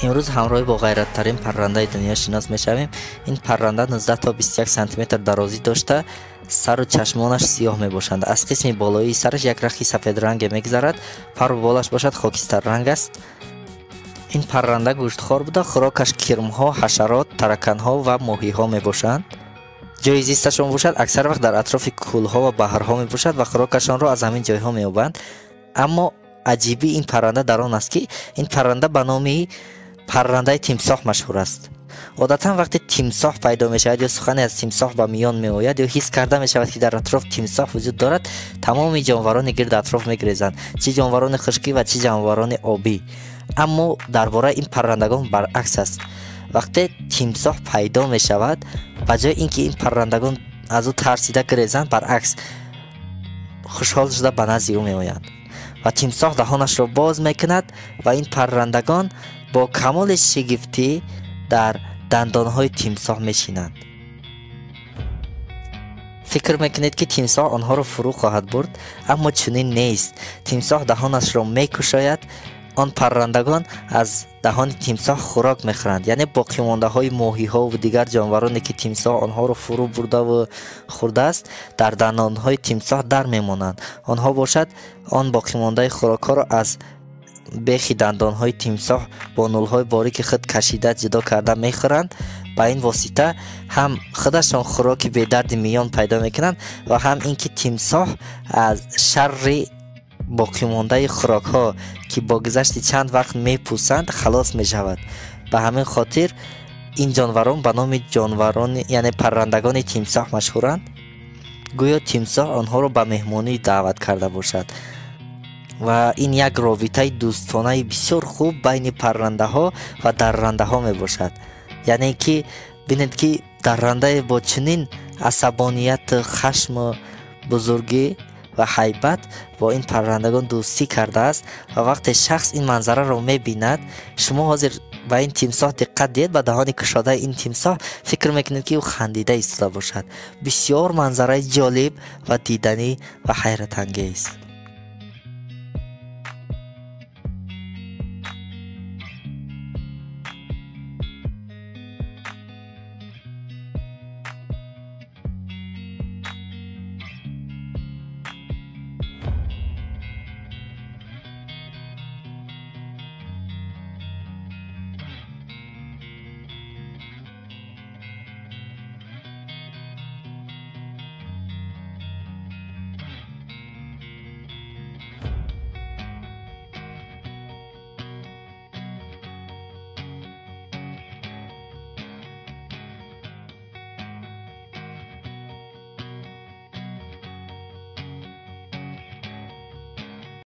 امروز همراه با غیرت‌ترین پرنده دنیا شناس میشویم. این پرنده 19 تا 21 سانتی متر درازی داشته، سر و چشمانش سیاه می باشند. از قسم بالایی سرش یک رخی سفید رنگ میگذرد. پر و بالش باشد خاکستر رنگ است. این پرنده گوشتخوار بوده. خوراکش کرم‌ها، حشرات، ترکان‌ها و ماهی‌ها می باشند. جای زیستشان باشد اکثر وقت در اطراف کول‌ها و بحرها می باشد و خوراکشان را از همین جای‌ها می‌یابند. اما عجیبی این پرنده در آن است که این پرنده به نام پرنده تیمساح مشهور است. عادتا وقتی تیمساح پیدا می شود یا سخن از تیمساح به میان می آید یا حس کرده می شود که در اطراف تیمساح وجود دارد، تمام جانوران گرد اطراف می گریزند، چه جانوران خشکی و چه جانوران آبی. اما درباره این پرندگان برعکس است. وقتی تیمساح پیدا می شود، بجای اینکه این پرندگان از او ترسیده گریزند، برعکس خوشحال شده به نزد او می آیند و تیمساح دهانش را باز می کند و این پرندگان با کمال شگفتی در دندانهای تیمساح میشینند. فکر میکنید که تیمساح آنها را فرو خواهد برد، اما چنین نیست. تیمساح دهانش را میکشاید. آن پرندگان از دهان تیمساح خوراک میخورند، یعنی باقی مانده های ماهی ها و دیگر جانورانی که تیمساح آنها را فرو برده و خورده است در دندان های تیمساح در میمانند. آنها باشد آن باقی مانده خوراک ها را از بیخی دندان های تیمساح با نول های باریک خود کشیده جدا کرده میخورند. با این واسطه هم خودشان خوراک به درد میان پیدا میکنند و هم اینکه تیمساح از شر باقی مانده خوراک ها که با گذشت چند وقت میپوسند خلاص میشود. به همین خاطر این جانوران به نام جانوران یعنی پرندگان تیمساح مشهورند. گویا تیمساح آنها را به مهمانی دعوت کرده باشد و این یک رابطه دوستانه بسیار خوب بین پرنده ها و درنده ها می باشد. یعنی که بینید که درنده با چنین عصبانیت، خشم، بزرگی و هیبت با این پرندگان دوستی کرده است و وقتی شخص این منظره را می بیند، شما حاضر به این تیمساح دقت دید، به دهان کشاده این تیمساح فکر میکنید که او خندیده ایستاده باشد. بسیار منظره جالب و دیدنی و حیرت انگیز.